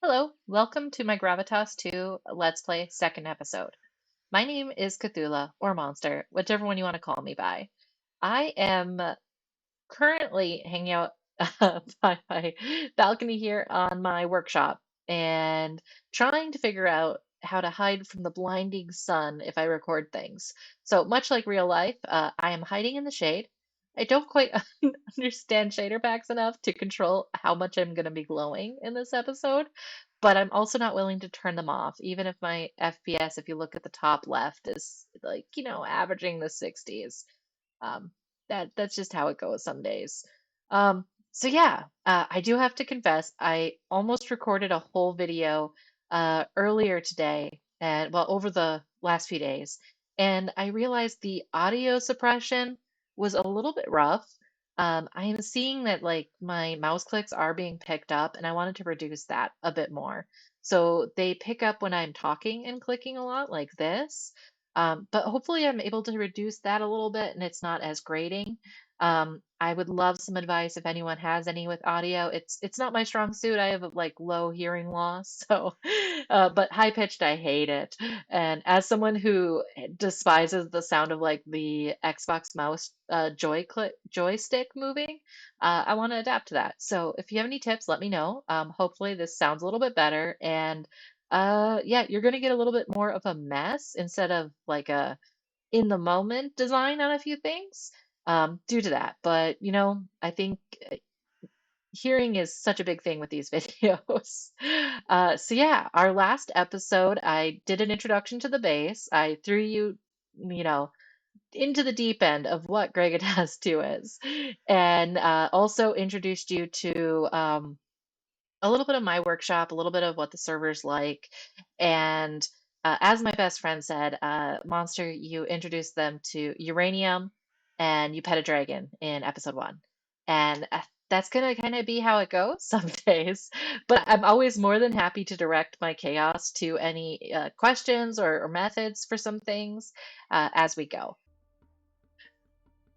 Hello, welcome to my Gravitas 2 Let's Play second episode. My name is Cthulhu, or Monster, whichever one you want to call me by. I am currently hanging out by my balcony here on my workshop and trying to figure out how to hide from the blinding sun if I record things. So, much like real life, I am hiding in the shade. I don't quite understand shader packs enough to control how much I'm going to be glowing in this episode, but I'm also not willing to turn them off, even if my FPS, if you look at the top left, is like, averaging the 60s. Um, that's just how it goes some days. So yeah, I do have to confess, I almost recorded a whole video earlier today, and well, over the last few days, and I realized the audio suppression was a little bit rough. I am seeing that like my mouse clicks are being picked up, and I wanted to reduce that a bit more. So they pick up when I'm talking and clicking a lot, like this. But hopefully I'm able to reduce that a little bit and it's not as grating. I would love some advice if anyone has any with audio. It's not my strong suit. I have like low hearing loss, so but high pitched I hate it. And as someone who despises the sound of like the Xbox mouse joystick moving, I want to adapt to that. So if you have any tips, let me know. Hopefully this sounds a little bit better and yeah, you're gonna get a little bit more of a mess instead of like a in the moment design on a few things, due to that. But I think hearing is such a big thing with these videos. So yeah, our last episode, I did an introduction to the base. I threw you, you know, into the deep end of what Gravitas 2 is, and also introduced you to a little bit of my workshop, a little bit of what the server's like. And as my best friend said, Monster, you introduced them to uranium and you pet a dragon in episode one. And that's going to kind of be how it goes some days. But I'm always more than happy to direct my chaos to any questions or methods for some things as we go.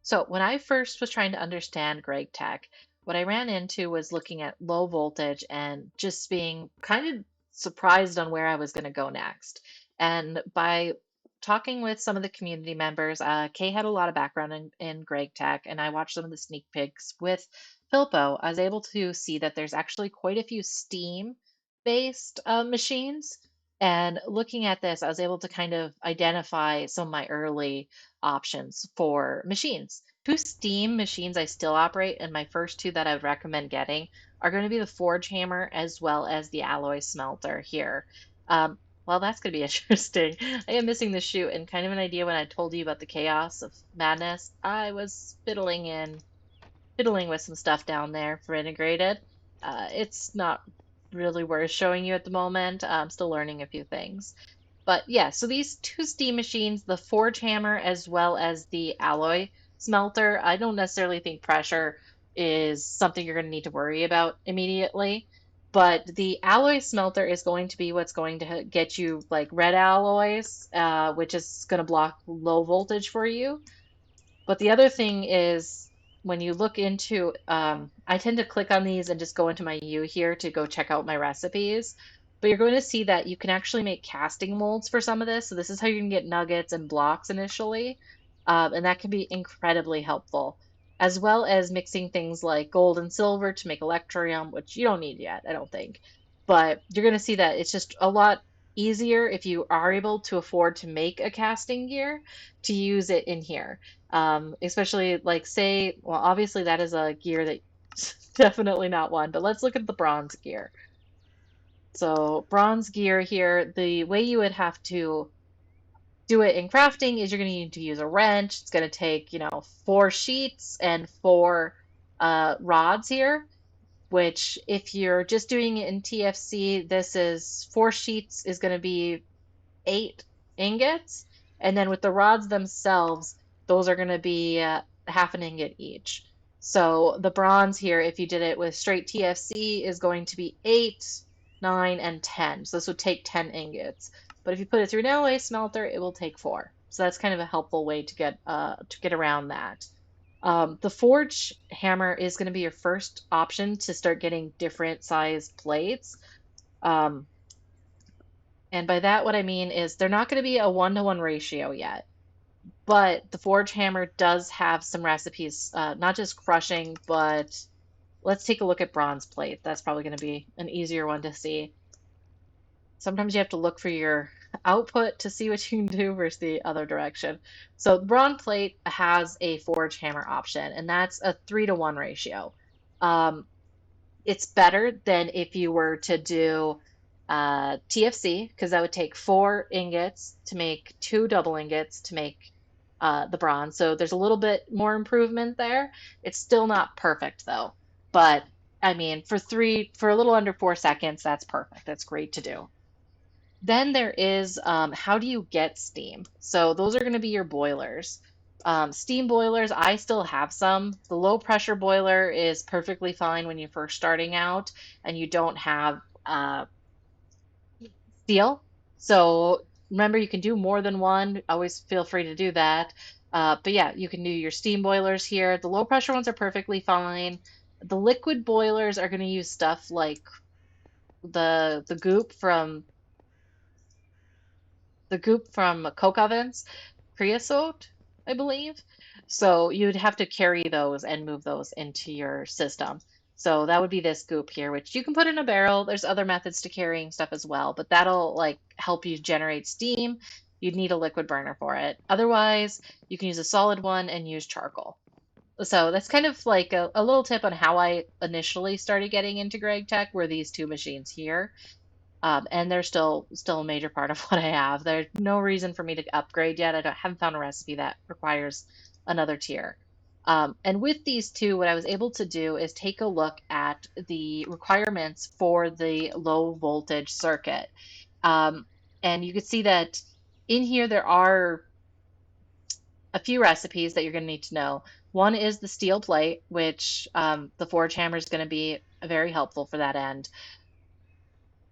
So when I first was trying to understand Gregtech, what I ran into was looking at low voltage and just being kind of surprised on where I was going to go next. And by talking with some of the community members, Kay had a lot of background in Gregtech, and I watched some of the sneak peeks with Pilpoh. I was able to see that there's actually quite a few Steam-based machines. And looking at this, I was able to kind of identify some of my early options for machines. Two Steam machines I still operate, and my first two that I would recommend getting are going to be the Forge Hammer as well as the Alloy Smelter here. Well, that's going to be interesting. I am missing the shoot, and kind of an idea when I told you about the chaos of madness. I was fiddling with some stuff down there for integrated. It's not really worth showing you at the moment. I'm still learning a few things. But yeah, so these two steam machines, the Forge Hammer as well as the Alloy Smelter, I don't necessarily think pressure is something you're going to need to worry about immediately. But the alloy smelter is going to be what's going to get you like red alloys, which is going to block low voltage for you. But the other thing is when you look into, I tend to click on these and just go into my U here to go check out my recipes. But you're going to see that you can actually make casting molds for some of this. So this is how you can get nuggets and blocks initially. And that can be incredibly helpful, as well as mixing things like gold and silver to make electrium, which you don't need yet, I don't think. But you're going to see that it's just a lot easier if you are able to afford to make a casting gear to use it in here. Especially like say, well, obviously that is a gear that definitely not one, but let's look at the bronze gear. So bronze gear here, the way you would have to do it in crafting is you're going to need to use a wrench. It's going to take, 4 sheets and 4 rods here, which if you're just doing it in TFC, this is 4 sheets is going to be 8 ingots. And then with the rods themselves, those are going to be half an ingot each. So the bronze here, if you did it with straight TFC, is going to be 8, 9, and 10. So this would take 10 ingots. But if you put it through an alloy smelter, it will take 4. So that's kind of a helpful way to get around that. The forge hammer is going to be your first option to start getting different size plates. Um, and by that, what I mean is they're not going to be a 1-to-1 ratio yet, but the Forge Hammer does have some recipes, not just crushing, but let's take a look at bronze plate. That's probably going to be an easier one to see. Sometimes you have to look for your output to see what you can do versus the other direction. So bronze plate has a forge hammer option, and that's a 3-to-1 ratio. Um, it's better than if you were to do TFC, because that would take 4 ingots to make 2 double ingots to make the bronze. So there's a little bit more improvement there. It's still not perfect though. But I mean, for a little under 4 seconds, that's perfect. That's great to do. Then there is how do you get steam? So those are going to be your boilers. Steam boilers, I still have some. The low pressure boiler is perfectly fine when you're first starting out and you don't have steel. So remember, you can do more than one. Always feel free to do that. But yeah, you can do your steam boilers here. The low pressure ones are perfectly fine. The liquid boilers are going to use stuff like the goop from coke ovens, creosote, I believe. So you'd have to carry those and move those into your system. So that would be this goop here, which you can put in a barrel. There's other methods to carrying stuff as well, but that'll like help you generate steam. You'd need a liquid burner for it. Otherwise, you can use a solid one and use charcoal. So that's kind of like a little tip on how I initially started getting into Gregtech were these two machines here. And they're still a major part of what I have. There's no reason for me to upgrade yet. Haven't found a recipe that requires another tier. And with these two, what I was able to do is take a look at the requirements for the low voltage circuit. Um, and you can see that in here there are a few recipes that you're going to need to know. One is the steel plate, which the forge hammer is going to be very helpful for that end.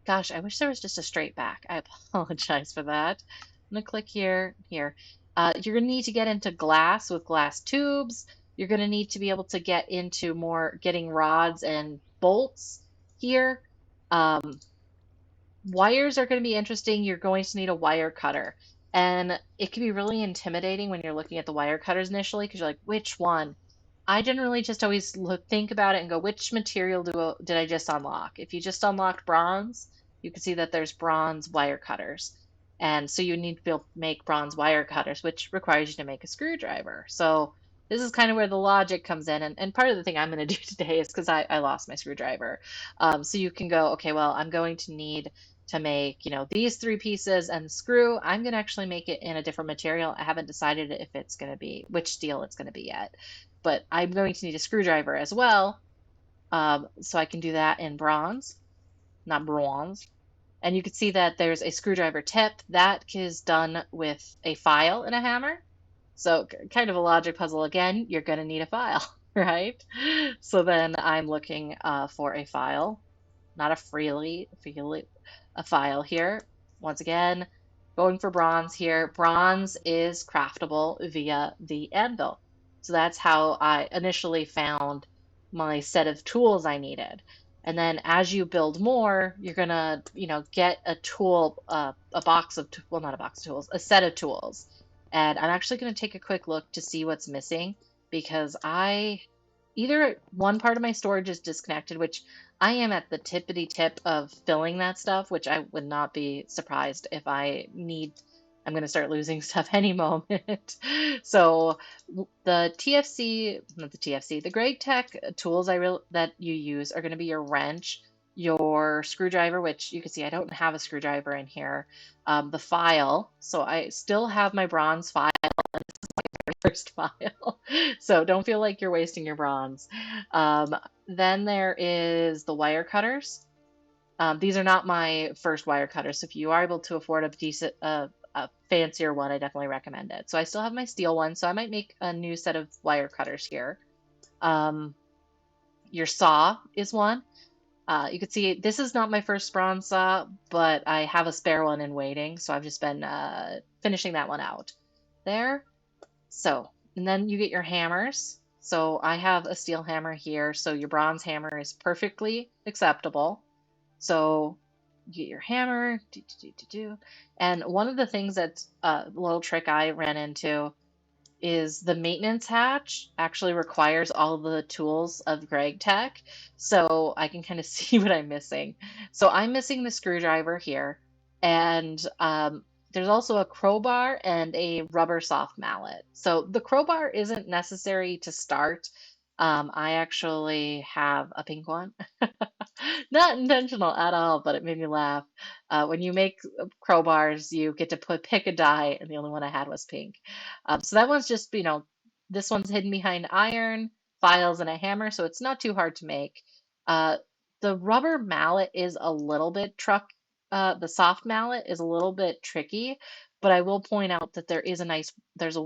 Gosh, I wish there was just a straight back. I apologize for that. I'm gonna click here, here. You're gonna need to get into glass with glass tubes. You're gonna need to be able to get into more getting rods and bolts here. Um, Wires are going to be interesting. You're going to need a wire cutter. And it can be really intimidating when you're looking at the wire cutters initially because you're like, which one? I generally just always think about it and go, which material did I just unlock? If you just unlocked bronze, you can see that there's bronze wire cutters. And so you need to be able to make bronze wire cutters, which requires you to make a screwdriver. So this is kind of where the logic comes in. And part of the thing I'm going to do today is because I lost my screwdriver. So you can go, okay, well, I'm going to need to make, these 3 pieces and the screw. I'm going to actually make it in a different material. I haven't decided if it's going to be, which steel it's going to be yet, but I'm going to need a screwdriver as well. So I can do that in bronze, not bronze. And you can see that there's a screwdriver tip that is done with a file and a hammer. So kind of a logic puzzle again, you're going to need a file, right? So then I'm looking for a file, not a a file here. Once again, going for bronze here. Bronze is craftable via the anvil. So that's how I initially found my set of tools I needed. And then as you build more, you're gonna, get a tool, a box of, well, not a box of tools, a set of tools. And I'm actually gonna take a quick look to see what's missing because either one part of my storage is disconnected, which I am at the tippity tip of filling that stuff, which I would not be surprised if I'm going to start losing stuff any moment. So the TFC, not the TFC, the Gregtech tools that you use are going to be your wrench, your screwdriver, which you can see I don't have a screwdriver in here, the file. So I still have my bronze file. First file. So don't feel like you're wasting your bronze. Then there is the wire cutters. These are not my first wire cutters. So if you are able to afford a decent, a fancier one, I definitely recommend it. So I still have my steel one, so I might make a new set of wire cutters here. Your saw is one. You can see this is not my first bronze saw, but I have a spare one in waiting, so I've just been finishing that one out. There. So, and then you get your hammers. So I have a steel hammer here. So your bronze hammer is perfectly acceptable. So you get your hammer, and one of the things that's a little trick I ran into is the maintenance hatch actually requires all the tools of Gregtech, so I can kind of see what I'm missing. So I'm missing the screwdriver here, and there's also a crowbar and a rubber soft mallet. So the crowbar isn't necessary to start. I actually have a pink one. Not intentional at all, but it made me laugh. When you make crowbars, you get to pick a die, and the only one I had was pink. So that one's just, this one's hidden behind iron, files, and a hammer, so it's not too hard to make. Uh, the rubber mallet is a little bit the soft mallet is a little bit tricky, but I will point out that there's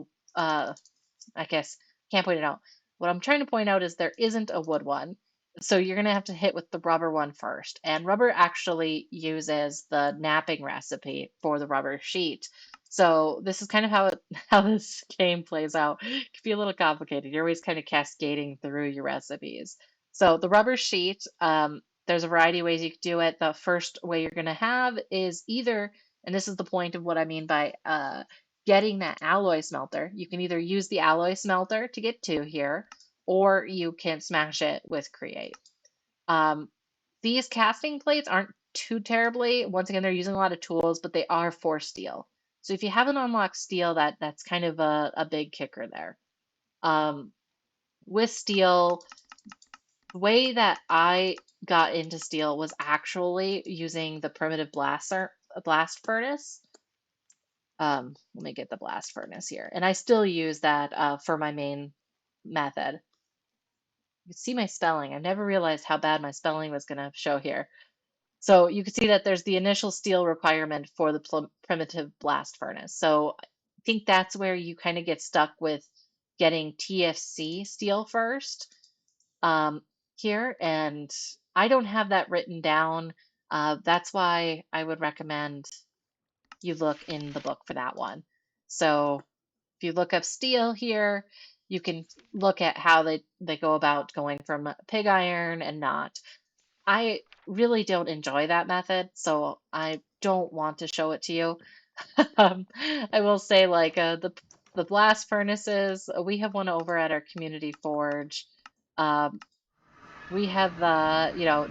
I guess, can't point it out. What I'm trying to point out is there isn't a wood one. So you're going to have to hit with the rubber one first. And rubber actually uses the napping recipe for the rubber sheet. So this is kind of how this game plays out. It can be a little complicated. You're always kind of cascading through your recipes. So the rubber sheet, there's a variety of ways you could do it. The first way you're going to have is either, and this is the point of what I mean by getting that alloy smelter. You can either use the alloy smelter to get two here, or you can smash it with create. Um, these casting plates aren't too terribly. Once again, they're using a lot of tools, but they are for steel. So if you haven't unlocked steel, that's kind of a big kicker there. Um, with steel, the way that I got into steel was actually using the primitive blast furnace. Let me get the blast furnace here. And I still use that for my main method. You can see my spelling. I never realized how bad my spelling was going to show here. So you can see that there's the initial steel requirement for the primitive blast furnace. So I think that's where you kind of get stuck with getting TFC steel first here. And I don't have that written down. That's why I would recommend you look in the book for that one. So if you look up steel here, you can look at how they go about going from pig iron and not. I really don't enjoy that method, so I don't want to show it to you. I will say, like the blast furnaces, we have one over at our community forge. Um, we have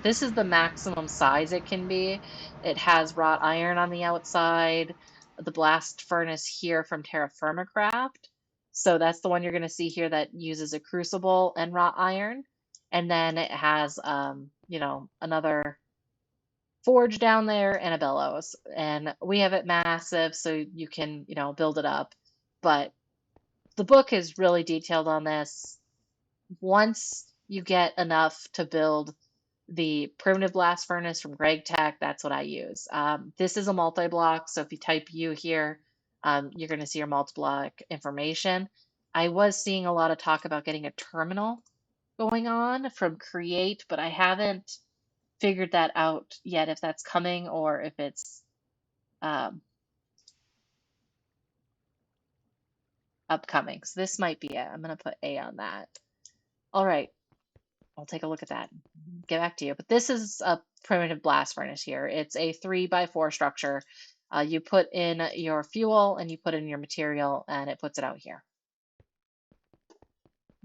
this is the maximum size it can be. It has wrought iron on the outside, the blast furnace here from Terrafirmacraft. So that's the one you're going to see here that uses a crucible and wrought iron. And then it has, another forge down there and a bellows. And we have it massive, so you can, build it up. But the book is really detailed on this. Once you get enough to build the primitive blast furnace from Gregtech, that's what I use. This is a multi-block, so if you type U here, you're going to see your multi-block information. I was seeing a lot of talk about getting a terminal going on from Create, but I haven't figured that out yet, if that's coming or if it's um, upcoming. So this might be it. I'm going to put A on that. All right. I'll take a look at that. Get back to you. But this is a primitive blast furnace here. It's a 3x4 structure. You put in your fuel and you put in your material and it puts it out here.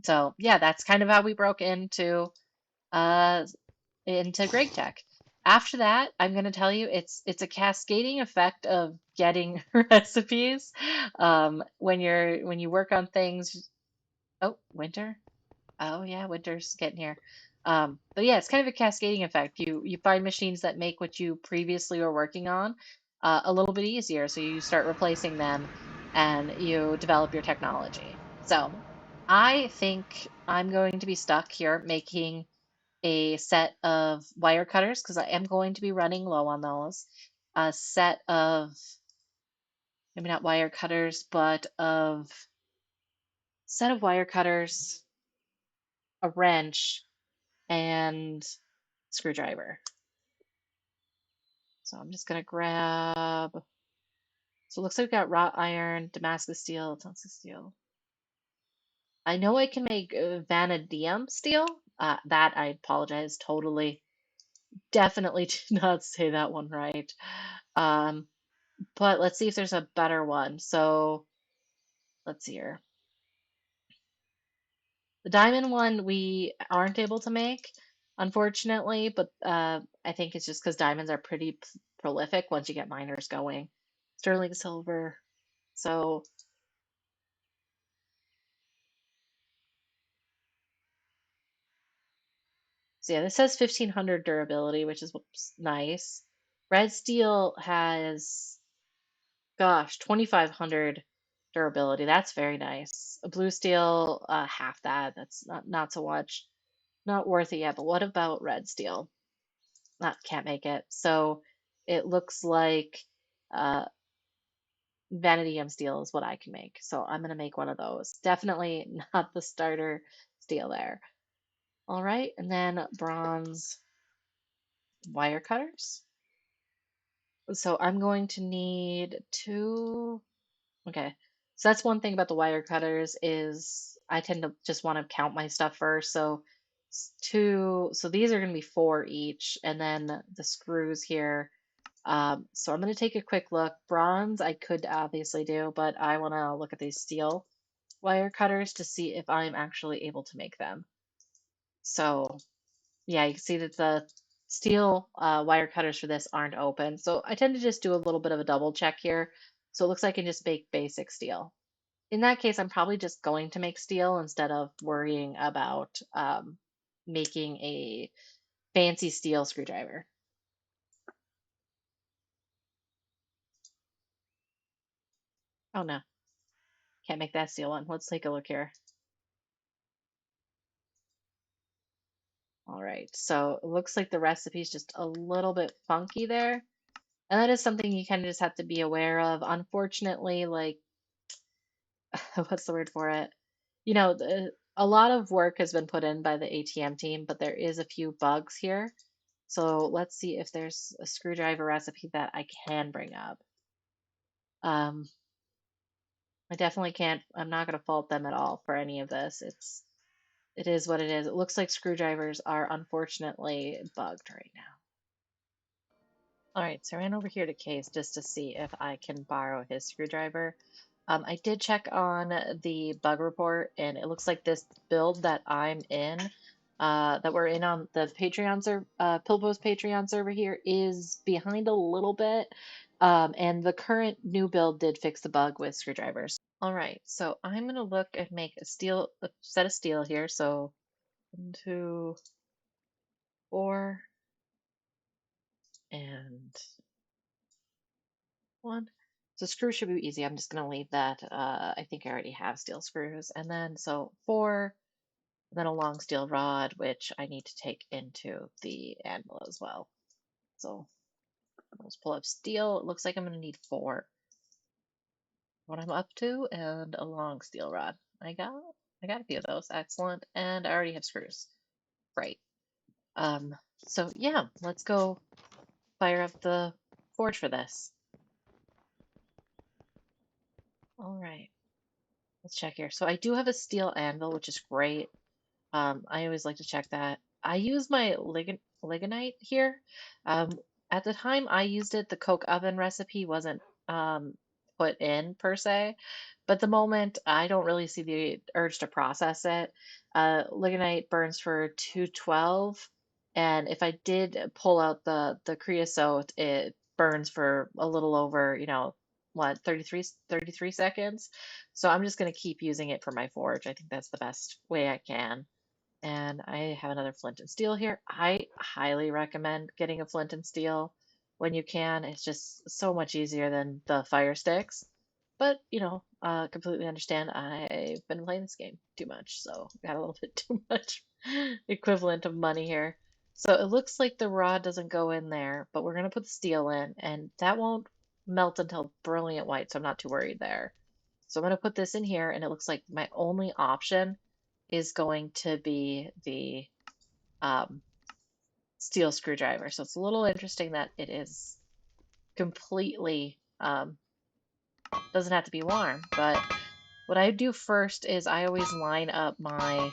So yeah, that's kind of how we broke into Gregtech. After that, I'm going to tell you it's a cascading effect of getting recipes. When you work on things. Oh, winter. Oh yeah, winter's getting here. But yeah, it's kind of a cascading effect. You find machines that make what you previously were working on a little bit easier, so you start replacing them and you develop your technology. So I think I'm going to be stuck here making a set of wire cutters because I am going to be running low on those. A set of, maybe not wire cutters, but of set of wire cutters, a wrench, and screwdriver. So I'm just gonna grab. So it looks like we've got wrought iron, Damascus steel, tungsten steel. I know I can make vanadium steel. That I apologize, totally definitely did not say that one right. Um, but let's see if there's a better one. So let's see here. The diamond one we aren't able to make, unfortunately, but I think it's just because diamonds are pretty prolific once you get miners going. Sterling silver. So, so yeah, this says 1500 durability, which is nice. Red steel has, gosh, 2500 durability. That's very nice. A blue steel, half that. That's not so much. Not worth it yet. But what about red steel? Not can't make it. So it looks like uh, vanadium steel is what I can make. So I'm gonna make one of those. Definitely not the starter steel there. All right, and then bronze wire cutters. So I'm going to need two. Okay. So that's one thing about the wire cutters is I tend to just want to count my stuff first. So two, so these are going to be four each, and then the screws here. So I'm going to take a quick look. Bronze I could obviously do, but I want to look at these steel wire cutters to see if I'm actually able to make them. So yeah, you can see that the steel wire cutters for this aren't open. So I tend to just do a little bit of a double check here. So it looks like I can just make basic steel. In that case, I'm probably just going to make steel instead of worrying about making a fancy steel screwdriver. Oh no, can't make that steel one. Let's take a look here. All right, so it looks like the recipe is just a little bit funky there. And that is something you kind of just have to be aware of. Unfortunately, like, what's the word for it? A lot of work has been put in by the ATM team, but there is a few bugs here. So let's see if there's a screwdriver recipe that I can bring up. Um, I definitely can't, I'm not going to fault them at all for any of this. It is what it is. It looks like screwdrivers are unfortunately bugged right now. All right, so I ran over here to Case just to see if I can borrow his screwdriver. I did check on the bug report, and it looks like this build that I'm in, that we're in on the Patreon server, Pilpoh's Patreon server here, is behind a little bit. And the current new build did fix the bug with screwdrivers. All right, so I'm gonna look and make a set of steel here. So 1, 2, 4, and 1. So screw should be easy. I'm just gonna leave that. I think I already have steel screws. And then so 4, then a long steel rod, which I need to take into the anvil as well. So let's pull up steel. It looks like I'm gonna need 4. What I'm up to, and a long steel rod. I got a few of those. Excellent. And I already have screws. Great. So yeah, let's go fire up the forge for this. All right. Let's check here. So I do have a steel anvil, which is great. I always like to check that. I use my lignite here. Um, at the time I used it, the coke oven recipe wasn't put in per se, but the moment I don't really see the urge to process it. Lignite burns for 212, and if I did pull out the creosote, it burns for a little over, what, 33 seconds. So I'm just going to keep using it for my forge. I think that's the best way I can. And I have another flint and steel here. I highly recommend getting a flint and steel when you can. It's just so much easier than the fire sticks. But, completely understand. I've been playing this game too much, so got a little bit too much equivalent of money here. So it looks like the rod doesn't go in there, but we're going to put the steel in, and that won't melt until brilliant white, so I'm not too worried there. So I'm going to put this in here, and it looks like my only option is going to be the um, steel screwdriver. So it's a little interesting that it is completely, doesn't have to be warm. But what I do first is I always line up my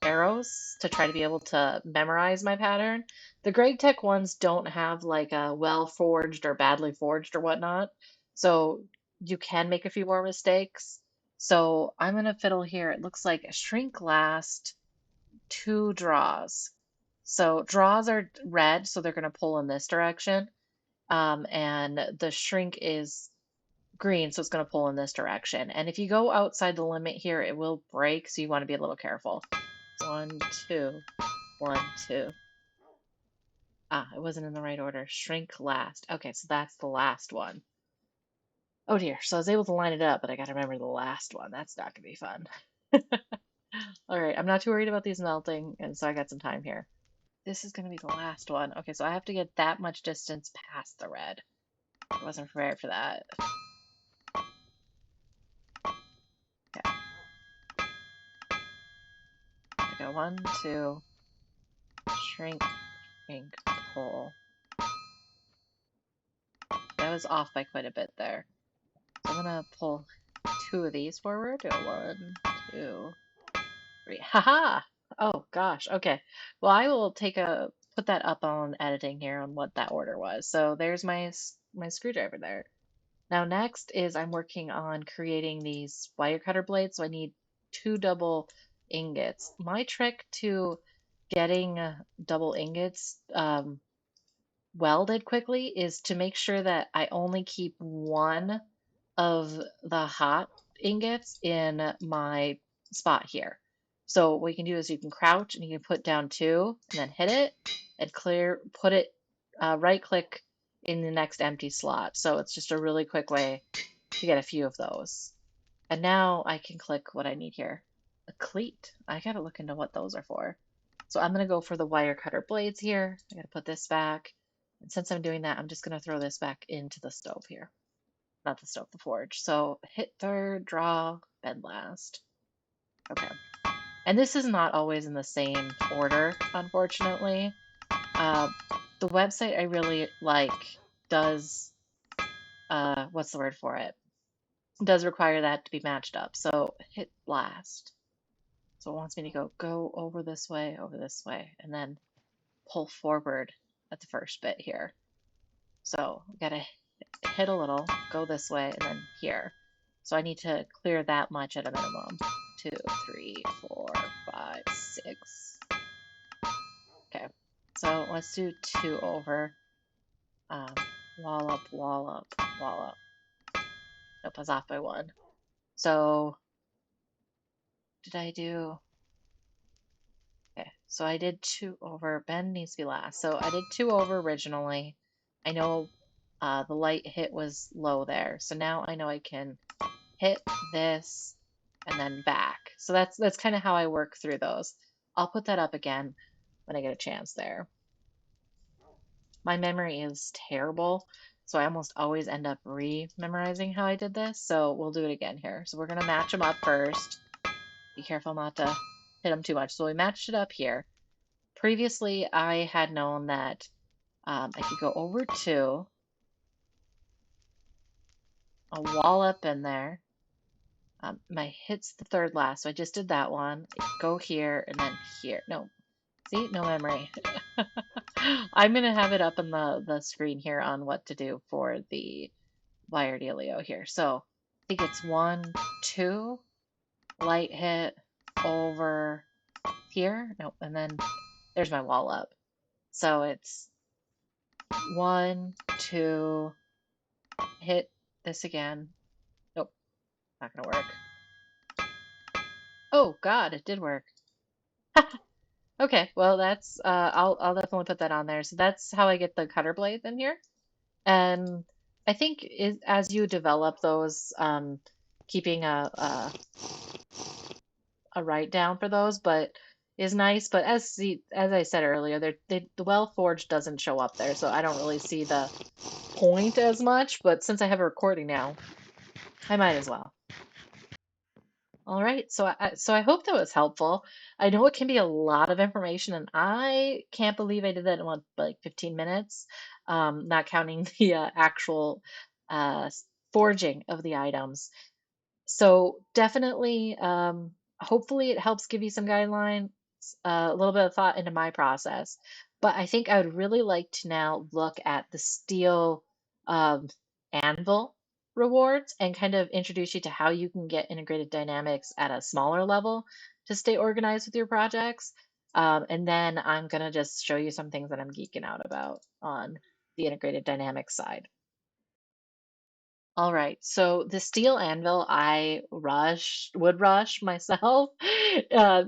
arrows to try to be able to memorize my pattern. The Gregtech ones don't have like a well forged or badly forged or whatnot, so you can make a few more mistakes. So I'm gonna fiddle here. It looks like shrink last, two draws. So draws are red, so they're gonna pull in this direction. And the shrink is green, so it's going to pull in this direction. And if you go outside the limit here, it will break, so you want to be a little careful. 1, 2, 1, 2. Ah, it wasn't in the right order. Shrink last. Okay, so that's the last one. Oh dear, so I was able to line it up, but I got to remember the last one. That's not going to be fun. All right, I'm not too worried about these melting, and so I got some time here. This is going to be the last one. Okay, so I have to get that much distance past the red. I wasn't prepared for that. Okay. I go 1, 2, shrink, shrink, pull. That was off by quite a bit there. So I'm gonna pull 2 of these forward. Go 1, 2, 3. Haha! Oh gosh. Okay. Well, I will put that up on editing here on what that order was. So there's my screwdriver there. Now next is I'm working on creating these wire cutter blades. So I need 2 double ingots. My trick to getting double ingots welded quickly is to make sure that I only keep one of the hot ingots in my spot here. So what you can do is you can crouch and you can put down 2 and then hit it and put it, right click in the next empty slot. So it's just a really quick way to get a few of those. And now I can click what I need here. A cleat. I gotta look into what those are for. So I'm gonna go for the wire cutter blades here. I gotta put this back. And since I'm doing that, I'm just gonna throw this back into the stove here. Not the stove, the forge. So hit third, draw, bend last. Okay. And this is not always in the same order, unfortunately. The website I really like does, what's the word for it? Does require that to be matched up. So hit blast. So it wants me to go over this way, and then pull forward at the first bit here. So I gotta hit a little, go this way, and then here. So I need to clear that much at a minimum. 2, 3, 4, 5, 6. Okay, so let's do 2 over. Wall up, wall up, wall up. Nope, I was off by 1. So did I do? Okay, so I did 2 over. Bend needs to be last. So I did 2 over originally. I know the light hit was low there. So now I know I can hit this and then back. So that's kind of how I work through those. I'll put that up again when I get a chance there. My memory is terrible, so I almost always end up re-memorizing how I did this. So we'll do it again here. So we're going to match them up first. Be careful not to hit them too much. So we matched it up here. Previously, I had known that I could go over 2, a wall up in there. My hit's the third last, so I just did that one. Go here and then here. No, see, no memory. I'm gonna have it up on the screen here on what to do for the wire dealio here. So I think it's 1, 2, light hit over here. Nope, and then there's my wall up. So it's 1, 2, hit this again. Nope, not gonna work. Oh God, it did work. Okay, well that's I'll definitely put that on there. So that's how I get the cutter blades in here. And I think as you develop those, keeping a write down for those, but is nice. But as I said earlier, the well forged doesn't show up there, so I don't really see the point as much. But since I have a recording now, I might as well. All right, so I hope that was helpful. I know it can be a lot of information, and I can't believe I did that in like 15 minutes, not counting the actual uh, forging of the items. So definitely, hopefully it helps give you some guidelines. a little bit of thought into my process. But I think I would really like to now look at the steel um, anvil rewards and kind of introduce you to how you can get integrated dynamics at a smaller level to stay organized with your projects. And then I'm going to just show you some things that I'm geeking out about on the integrated dynamics side. All right, so the steel anvil would rush myself,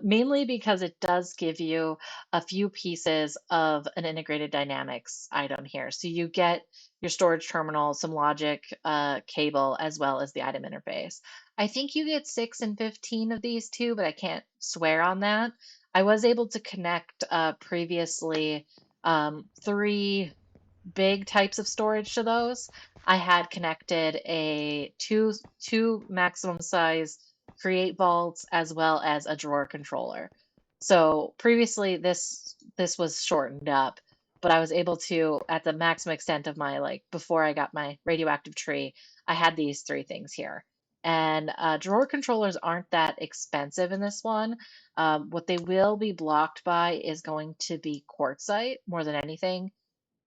mainly because it does give you a few pieces of an integrated dynamics item here. So you get your storage terminal, some logic cable, as well as the item interface. I think you get 6 and 15 of these too, but I can't swear on that. I was able to connect previously three big types of storage to those. I had connected a two maximum size create vaults as well as a drawer controller. So previously this was shortened up, but I was able to at the maximum extent of my like before I got my radioactive tree, I had these three things here. And drawer controllers aren't that expensive in this one. What they will be blocked by is going to be quartzite more than anything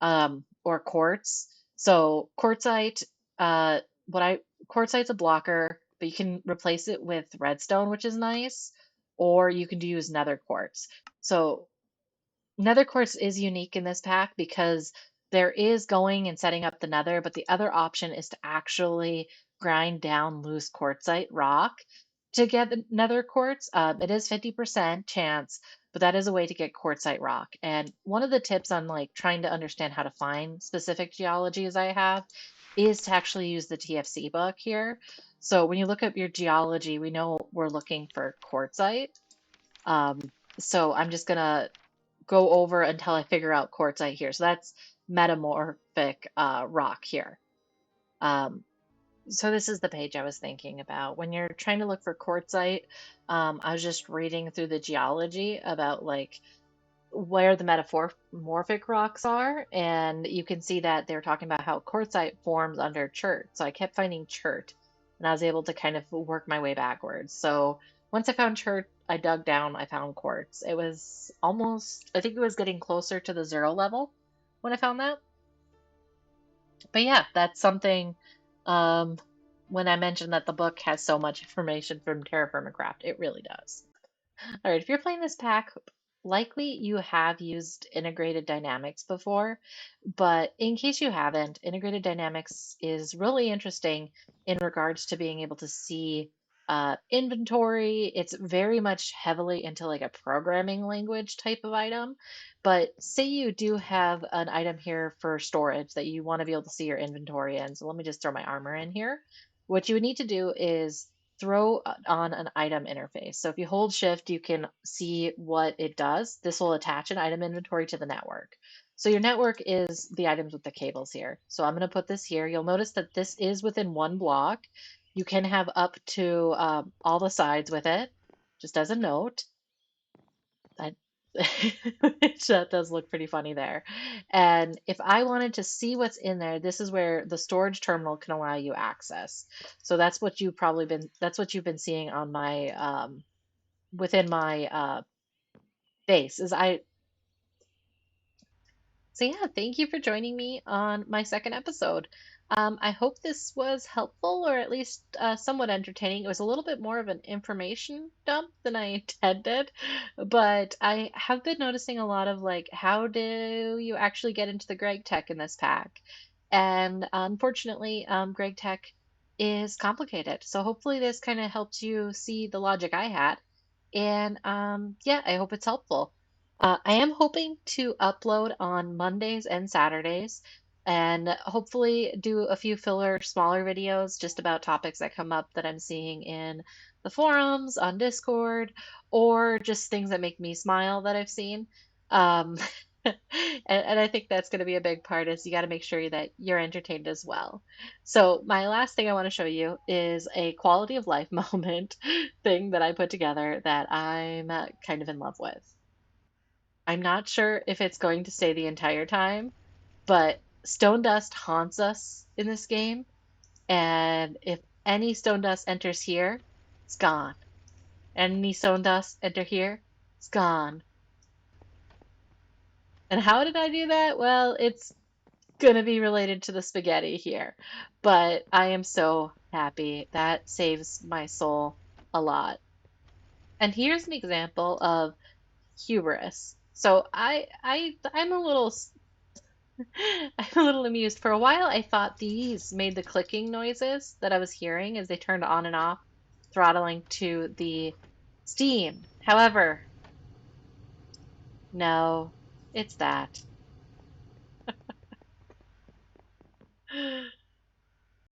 or quartz. So quartzite, uh, what I quartzite's a blocker, but you can replace it with redstone, which is nice, or you can use nether quartz. So nether quartz is unique in this pack because there is going and setting up the nether, but the other option is to actually grind down loose quartzite rock to get the nether quartz. It is 50% chance, but that is a way to get quartzite rock. And one of the tips on like trying to understand how to find specific geologies I have is to actually use the TFC book here. So when you look up your geology, we know we're looking for quartzite. Um, so I'm just gonna go over until I figure out quartzite here. So that's metamorphic rock here. Um, so this is the page I was thinking about. When you're trying to look for quartzite, I was just reading through the geology about like where the metamorphic rocks are, and you can see that they're talking about how quartzite forms under chert. So I kept finding chert, and I was able to kind of work my way backwards. So once I found chert, I dug down, I found quartz. It was almost, I think it was getting closer to the 0 level when I found that. But yeah, that's something um, when I mentioned that the book has so much information from Terrafirmacraft, it really does. All right, if you're playing this pack, likely you have used integrated dynamics before, but in case you haven't, integrated dynamics is really interesting in regards to being able to see inventory. It's very much heavily into like a programming language type of item. But say you do have an item here for storage that you want to be able to see your inventory in. So let me just throw my armor in here. What you would need to do is throw on an item interface. So if you hold shift, you can see what it does. This will attach an item inventory to the network. So your network is the items with the cables here. So I'm going to put this here. You'll notice that this is within one block. You can have up to all the sides with it, just as a note. I, which that does look pretty funny there. And if I wanted to see what's in there, this is where the storage terminal can allow you access. So that's what you've been seeing on my within my base is I So yeah, thank you for joining me on my second episode. I hope this was helpful or at least somewhat entertaining. It was a little bit more of an information dump than I intended, but I have been noticing a lot of like, how do you actually get into the Gregtech in this pack? And unfortunately, Gregtech is complicated. So hopefully this kind of helped you see the logic I had. And yeah, I hope it's helpful. I am hoping to upload on Mondays and Saturdays and hopefully do a few filler, smaller videos just about topics that come up that I'm seeing in the forums, on Discord, or just things that make me smile that I've seen. Um, and I think that's going to be a big part is you got to make sure that you're entertained as well. So my last thing I want to show you is a quality of life moment thing that I put together that I'm kind of in love with. I'm not sure if it's going to stay the entire time, but stone dust haunts us in this game, and if any stone dust enters here, it's gone. Any stone dust enter here, It's gone. And how did I do that? Well, it's gonna be related to the spaghetti here. But I am so happy. That saves my soul a lot. And here's an example of hubris. So I'm a little I'm a little amused. For a while, I thought these made the clicking noises that I was hearing as they turned on and off, throttling to the steam. However, no, it's that.